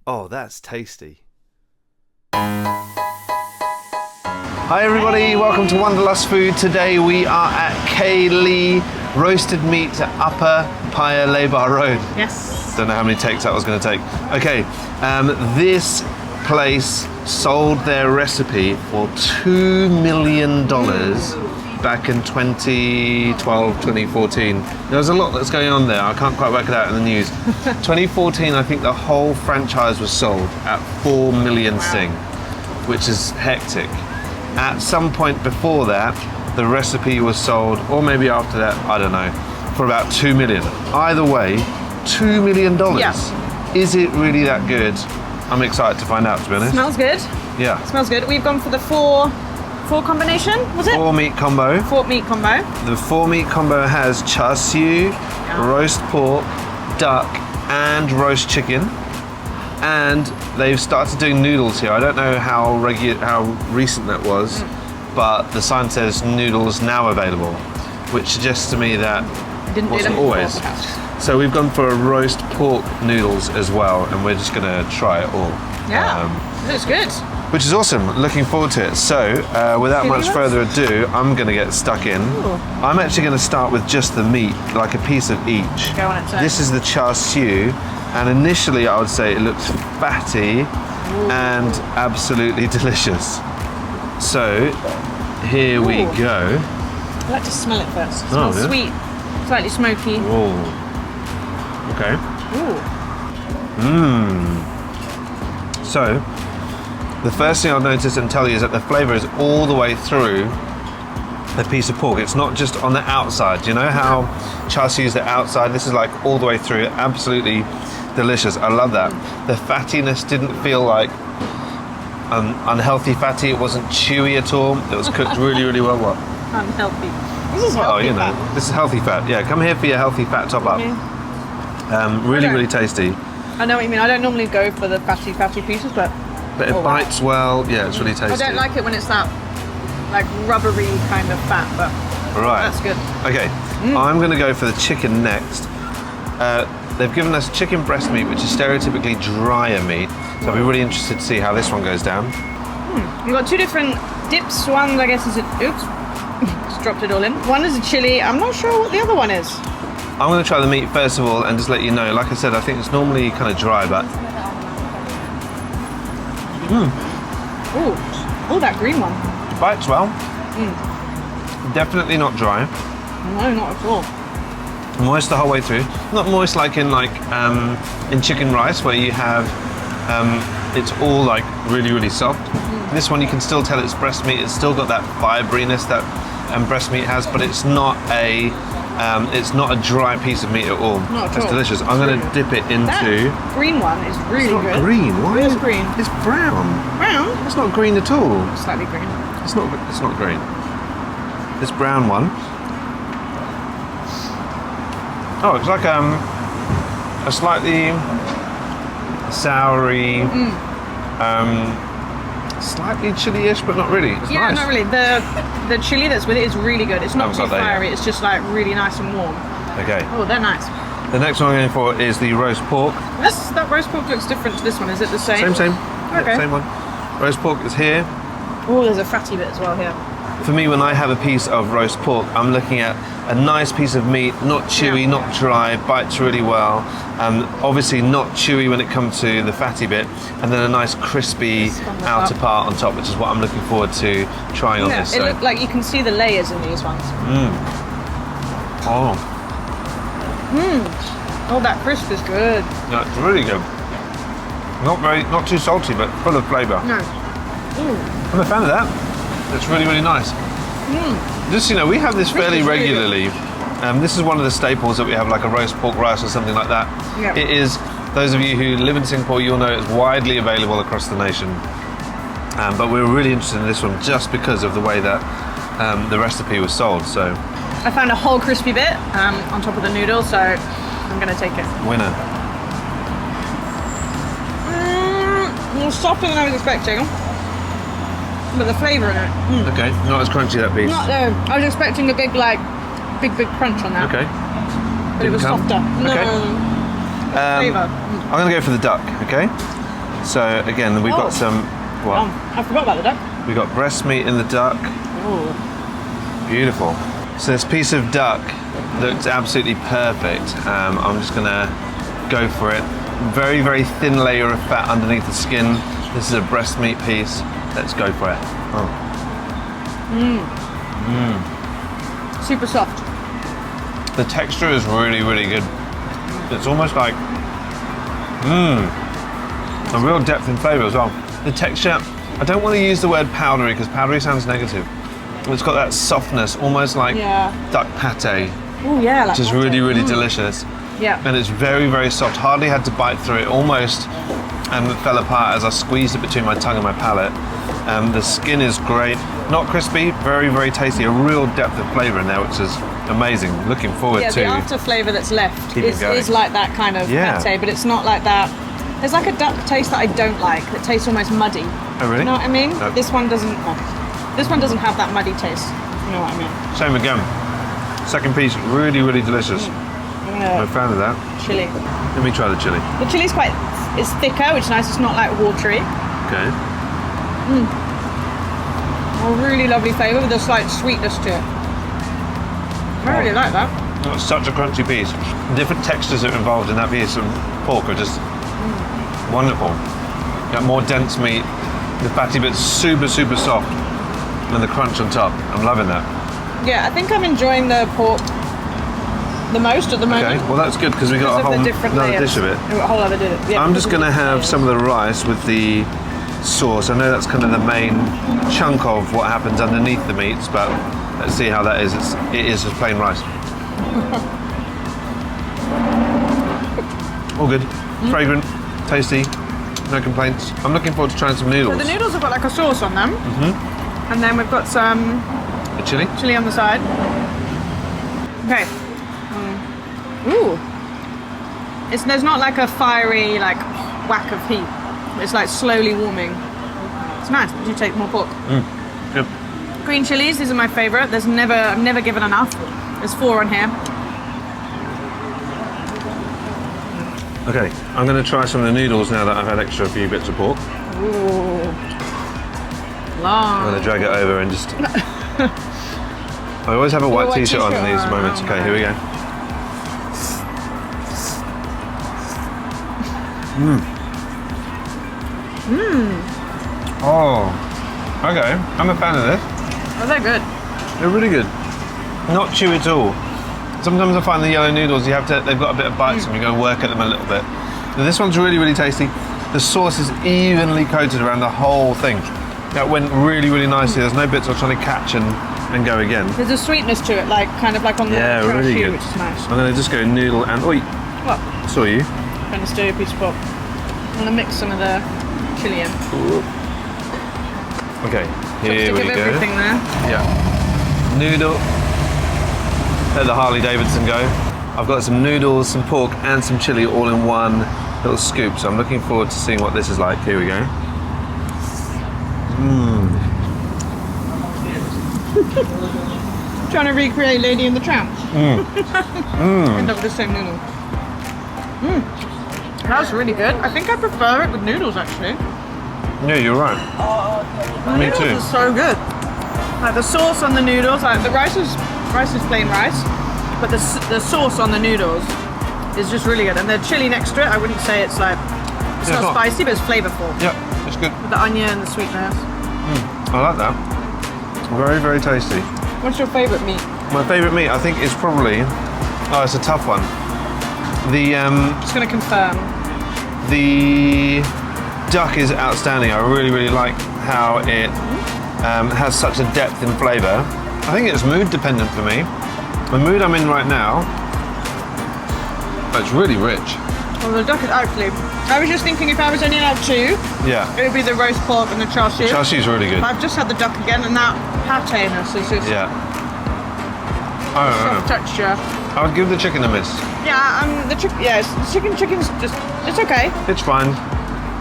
Oh, that's tasty. Hi everybody, welcome to Wanderlust Food. Today we are at K Lee Roasted Meat at Upper Paya Lebar Road. Yes. Don't know how many takes that was going to take. Okay, this place sold their recipe for $2 million back in 2012, 2014. There's a lot that's going on there. I can't quite work it out in the news. 2014, I think the whole franchise was sold at 4 million Sing, which is hectic. At some point before that, the recipe was sold, or maybe after that, I don't know, for about 2 million. Either way, $2 million. Yeah. Is it really that good? I'm excited to find out, to be honest. Smells good. Yeah. Smells good. We've gone for the four combination, was it? 4 meat combo. 4 meat combo. The 4 meat combo has Char Siu, roast pork, duck, and roast chicken. And they've started doing noodles here. I don't know how recent that was, but the sign says noodles now available, which suggests to me that Didn't do wasn't them always. So we've gone for a roast pork noodles as well, and we're just gonna try it all. Yeah, looks good. Which is awesome. Looking forward to it. So, without much further ado, I'm gonna get stuck in. Ooh. I'm actually gonna start with just the meat, like a piece of each. Go on it, sir. This is the Char Siu, and initially I would say it looks fatty and absolutely delicious. So, here we go. I like to smell it first. It smells sweet, slightly smoky. Oh. Okay. Ooh. So, the first thing I'll notice and tell you is that the flavour is all the way through the piece of pork. It's not just on the outside. You know how Char Siu is the outside? This is like all the way through. Absolutely delicious. I love that. The fattiness didn't feel like unhealthy fatty. It wasn't chewy at all. It was cooked really, really well. What? Unhealthy. This is healthy fat. This is healthy fat. Yeah, come here for your healthy fat top up. Really, really tasty. I know what you mean. I don't normally go for the fatty pieces, but it bites well. Yeah, it's really tasty. I don't like it when it's that like rubbery kind of fat, but that's good. Okay, I'm going to go for the chicken next. They've given us chicken breast meat, which is stereotypically drier meat. So I'll be really interested to see how this one goes down. We've got two different dips. One, I guess, is oops, just dropped it all in. One is a chili. I'm not sure what the other one is. I'm going to try the meat first of all and just let you know. Like I said, I think it's normally kind of dry, but Oh, that green one. bites well. Definitely not dry. No, not at all. Moist the whole way through. Not moist like in chicken rice where you have it's all like really, really soft. This one you can still tell it's breast meat. It's still got that fibriness that breast meat has, but it's not a dry piece of meat at all. Not at it's all. delicious. I'm going to dip it into. That green one is really It's not good. green. Why It is is green. It's brown. Brown? It's not green at all. Slightly green. It's not green. This brown one. Oh, it's like a slightly soury, slightly chili-ish, but not really. It's nice. Not really. The chili that's with it is really good. It's not too fiery. It's just like really nice and warm. Okay. Oh, they're nice. The next one I'm going for is the roast pork. That roast pork looks different to this one. Is it the same? Same. Okay. Yeah, same one. Roast pork is here. Oh, there's a fatty bit as well here. For me, when I have a piece of roast pork, I'm looking at a nice piece of meat, not chewy, not dry, bites really well. Obviously not chewy when it comes to the fatty bit, and then a nice crispy outer part on top, which is what I'm looking forward to trying on this. It looks like you can see the layers in these ones. Oh, that crisp is good. yeah, it's really good. Not too salty, but full of flavour. No. I'm a fan of that. It's really, really nice. Just, we have this fairly regularly. This is one of the staples that we have, like a roast pork rice or something like that. Yeah. It is, those of you who live in Singapore, you'll know it's widely available across the nation. But we're really interested in this one just because of the way that the recipe was sold. So I found a whole crispy bit on top of the noodle, so I'm going to take it. Winner. More softer than I was expecting. But the flavour in it. Okay, not as crunchy, that piece. I was expecting a big crunch on that. Okay. But it was softer. Okay. Flavour. I'm going to go for the duck, okay? So again, we've got some. What? I forgot about the duck. We got breast meat in the duck. Ooh. Beautiful. So this piece of duck looks absolutely perfect. I'm just gonna go for it. Very, very thin layer of fat underneath the skin. This is a breast meat piece. Let's go for it. Oh. Super soft. The texture is really, really good. It's almost like, a real depth in flavour as well. The texture, I don't want to use the word powdery because powdery sounds negative. It's got that softness, almost like duck pate, Oh yeah, like which is really, really delicious. Yeah. And it's very, very soft. Hardly had to bite through it. Almost fell apart as I squeezed it between my tongue and my palate. The skin is great. Not crispy, very, very tasty. A real depth of flavour in there, which is amazing. Looking forward to... the after flavour that's left Keep it going. is like that kind of pate, but it's not like that. There's like a duck taste that I don't like, that tastes almost muddy. Oh really? You know what I mean? No. This one doesn't have that muddy taste. You know what I mean? Same again. Second piece, really, really delicious. I'm a fan of that. Chili. Let me try the chili. The chili's it's thicker, which is nice. It's not like watery. Okay. A really lovely flavour with a slight sweetness to it. I really like that. It's such a crunchy piece. The different textures that are involved in that piece of pork are just wonderful. Got more dense meat, the fatty bits super, super soft, and the crunch on top. I'm loving that. Yeah, I think I'm enjoying the pork the most at the moment. Okay, well that's good because we got a whole another dish of it. A whole other dish. Yeah, I'm just going to have some of the rice with the sauce. I know that's kind of the main chunk of what happens underneath the meats, but let's see how that is. It is just plain rice. All good. Fragrant, tasty, no complaints. I'm looking forward to trying some noodles. So the noodles have got like a sauce on them. And then we've got some The chili? chili on the side. Okay. Ooh. There's not like a fiery like whack of heat. It's like slowly warming. It's nice. Would you take more pork? Yep. Green chilies, these are my favourite. I've never given enough. There's 4 on here. Okay, I'm going to try some of the noodles now that I've had extra few bits of pork. Ooh. I'm going to drag it over and just... I always have a white t-shirt on in these moments. Okay, here we go. Oh, okay. I'm a fan of this. Oh, they're good. They're really good. Not chewy at all. Sometimes I find the yellow noodles, they've got a bit of bites and you go work at them a little bit. Now, this one's really, really tasty. The sauce is evenly coated around the whole thing. That went really, really nicely. There's no bits I'm trying to catch and go again. There's a sweetness to it, like kind of like on the Yeah, Char really Siu, good. which is nice. I'm going to just go noodle and... Oi, What? saw you. Trying to stir a piece of pork. I'm gonna mix some of the chili in. Okay, here we Chopstick of go. everything there. Yeah. Noodle. Let the Harley Davidson go. I've got some noodles, some pork, and some chili all in one little scoop. So I'm looking forward to seeing what this is like. Here we go. Trying to recreate Lady and the Tramp. End up with the same noodle. That's really good. I think I prefer it with noodles actually. Yeah, you're right. The Me noodles too. are so good. Like the sauce on the noodles, like the rice is plain rice, but the sauce on the noodles is just really good. And the chili next to it, I wouldn't say it's like it's Yeah, not it's not. spicy, but it's flavorful. Yeah, it's good. With the onion and the sweetness. I like that. Very, very tasty. What's your favourite meat? My favourite meat, I think, is probably... Oh, it's a tough one. Just gonna confirm. The duck is outstanding. I really, really like how it has such a depth in flavour. I think it's mood dependent for me. The mood I'm in right now, it's really rich. Well, the duck is actually... I was just thinking if I was only allowed 2, Yeah. it would be the roast pork and the Char Siu. Char Siu's really good. But I've just had the duck again, and that pate-ness is just Yeah. I don't soft know. texture. I would give the chicken a miss. Yeah, the chicken's just, it's okay. It's fine.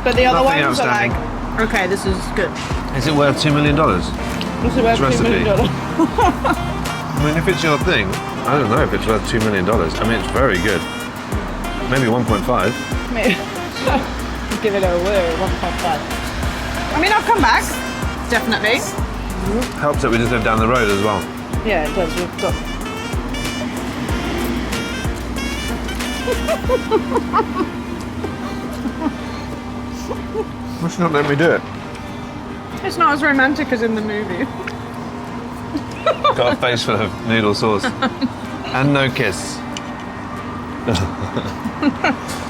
But the other Nothing ones are like, outstanding. okay, this is good. Is it worth $2 million? This is worth recipe. $2 million. I mean, if it's your thing, I don't know if it's worth $2 million. I mean, it's very good. Maybe 1.5. give it a 1.5. I mean, I'll come back, definitely. Helps that we just live down the road as well. Yeah, it does. We've got. Why should not let me do it? It's not as romantic as in the movie. Got a face full of noodle sauce. And no kiss.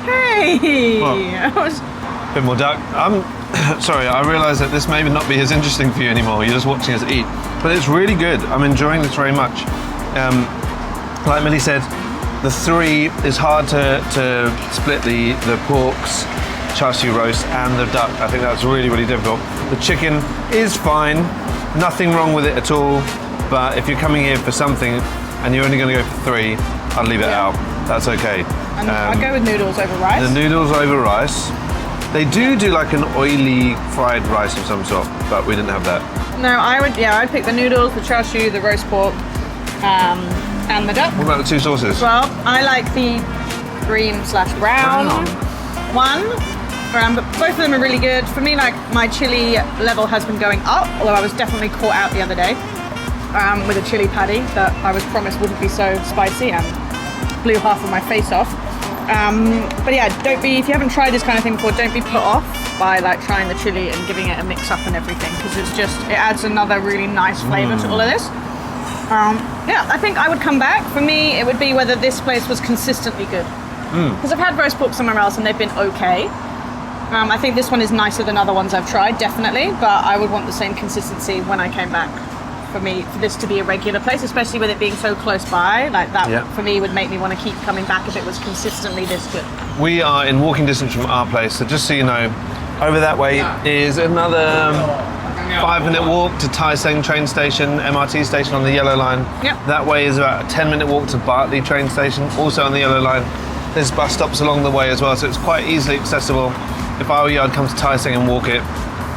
Hey! What? Bit more duck. I'm sorry, I realise that this may not be as interesting for you anymore. You're just watching us eat. But it's really good. I'm enjoying this very much. Like Millie said, the three is hard to split the pork's Char Siu roast and the duck. I think that's really, really difficult. The chicken is fine. Nothing wrong with it at all. But if you're coming here for something and you're only going to go for three, I'll leave it out. That's okay. And I'll go with noodles over rice. The noodles over rice. They do like an oily fried rice of some sort, but we didn't have that. No, I'd pick the noodles, the Char Siu, the roast pork, and the duck. What about the two sauces? Well, I like the green/brown one. But both of them are really good. For me, like, my chili level has been going up, although I was definitely caught out the other day with a chili patty that I was promised wouldn't be so spicy and blew half of my face off. But yeah, if you haven't tried this kind of thing before, don't be put off by like trying the chili and giving it a mix up and everything, because it adds another really nice flavour to all of this. Yeah, I think I would come back. For me, it would be whether this place was consistently good. Because I've had roast pork somewhere else and they've been okay. I think this one is nicer than other ones I've tried, definitely, but I would want the same consistency when I came back. For this to be a regular place, especially with it being so close by, like that for me would make me want to keep coming back if it was consistently this good. We are in walking distance from our place, so just so you know, over that way is another 5-minute walk to Tai Seng train station, MRT station on the yellow line. Yep. That way is about a 10-minute walk to Bartley train station, also on the yellow line. There's bus stops along the way as well, so it's quite easily accessible. If I were you, I'd come to Tai Seng and walk it.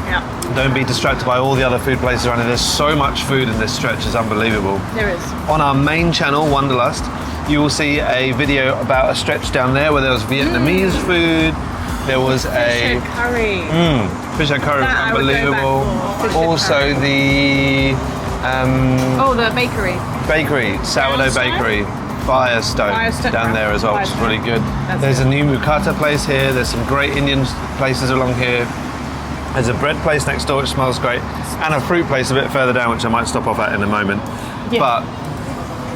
Yeah. Don't be distracted by all the other food places around here. There's so much food in this stretch, it's unbelievable. There is. On our main channel, Wanderlust, you will see a video about a stretch down there where there was Vietnamese food. There was Fish and curry. Fish and curry was That I would go back unbelievable. for. Fish and Also curry. the The bakery. bakery, sourdough bakery, Firestone down there as well, which is really good. There's a new Mukata place here. There's some great Indian places along here. There's a bread place next door which smells great, and a fruit place a bit further down which I might stop off at in a moment. Yeah. But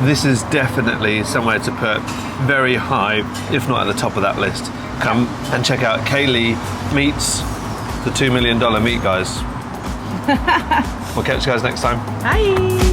this is definitely somewhere to put very high, if not at the top of that list. Come and check out Kaylee Meets the $2 million Meat Guys. We'll catch you guys next time. Bye.